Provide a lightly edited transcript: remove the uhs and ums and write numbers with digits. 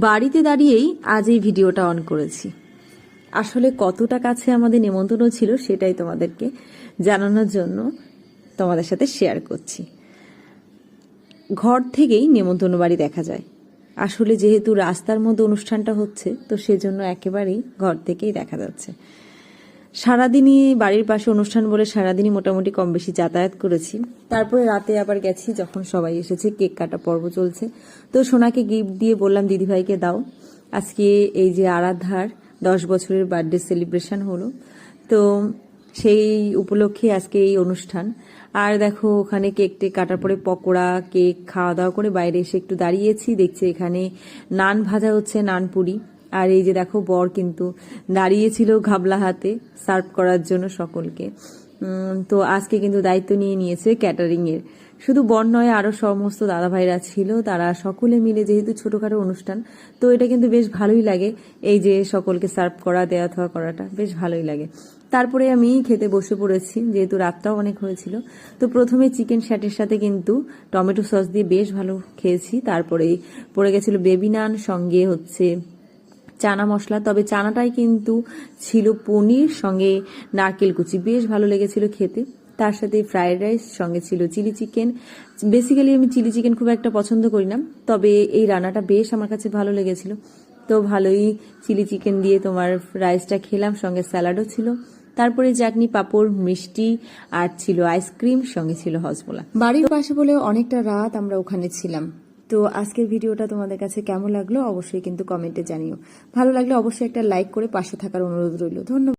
বাড়িতে দাঁড়িয়েই আজ এই ভিডিওটা অন করেছি। আসলে কতটা কাছে আমাদের নেমন্তন্ন ছিল সেটাই তোমাদেরকে জানানোর জন্য তোমাদের সাথে শেয়ার করছি। ঘর থেকেই নেমন্তন্ন বাড়ি দেখা যায়। আসলে যেহেতু রাস্তার মধ্যে অনুষ্ঠানটা হচ্ছে, তো সেজন্য একেবারেই ঘর থেকেই দেখা যাচ্ছে। সারাদিনই বাড়ির পাশে অনুষ্ঠান বলে সারাদিনই মোটামুটি কম বেশি যাতায়াত করেছি। তারপরে রাতে আবার গেছি, যখন সবাই এসেছে, কেক কাটা পর্ব চলছে। তো সোনাকে গিফট দিয়ে বললাম দিদিভাইকে দাও, আজকে এই যে আরাধ্যার 10 বছরের বার্থডে সেলিব্রেশন হলো, তো সেই উপলক্ষে আজকে এই অনুষ্ঠান। আর দেখো ওখানে কেক টেক কাটার পরে পকোড়া কেক খাওয়া দাওয়া করে বাইরে এসে একটু দাঁড়িয়েছি, দেখছি এখানে নান ভাজা হচ্ছে, নান পুরি। আর এই যে দেখো বর কিন্তু দাঁড়িয়েছিল ঘাবলা হাতে সার্ভ করার জন্য সকলকে। তো আজকে কিন্তু দায়িত্ব নিয়ে নিয়েছে ক্যাটারিং এর। শুধু বর নয়, আরো সমস্ত দাদা ভাইরা ছিল, তারা সকলে মিলে, যেহেতু ছোটখাটো অনুষ্ঠান, তো এটা কিন্তু বেশ ভালোই লাগে। এই যে সকলকে সার্ভ করা, দেওয়া থাওয়া করাটা বেশ ভালোই লাগে। তারপরে আমি খেতে বসে পড়েছি, যেহেতু রাতটাও অনেক হয়েছিল। তো প্রথমে চিকেন শ্যাটের সাথে কিন্তু টমেটো সস দিয়ে বেশ ভালো খেয়েছি। তারপরে পড়ে গেছিল বেবি নান, সঙ্গে হচ্ছে চানা মশলা। তবে চানাটাই কিন্তু ছিল পনির, সঙ্গে নারকেল কুচি, বেশ ভালো লেগেছিল খেতে। তার সাথে ফ্রাইড রাইস, সঙ্গে ছিল চিলি চিকেন। বেসিক্যালি আমি চিলি চিকেন খুব একটা পছন্দ করি না, তবে এই রান্নাটা বেশ আমার কাছে ভালো লেগেছিল। তো ভালোই চিলি চিকেন দিয়ে তোমার রাইসটা খেলাম, সঙ্গে স্যালাডও ছিল। তারপরে চাটনি, পাঁপড়, মিষ্টি, আর ছিল আইসক্রিম, সঙ্গে ছিল হজমোলা। বাড়ির পাশে বলে অনেকটা রাত আমরা ওখানে ছিলাম। তো আজকের ভিডিওটা তোমাদের কাছে কেমন লাগলো অবশ্যই কিন্তু কমেন্টে জানিও। ভালো লাগলে অবশ্যই একটা লাইক করে পাশে থাকার অনুরোধ রইল। ধন্যবাদ।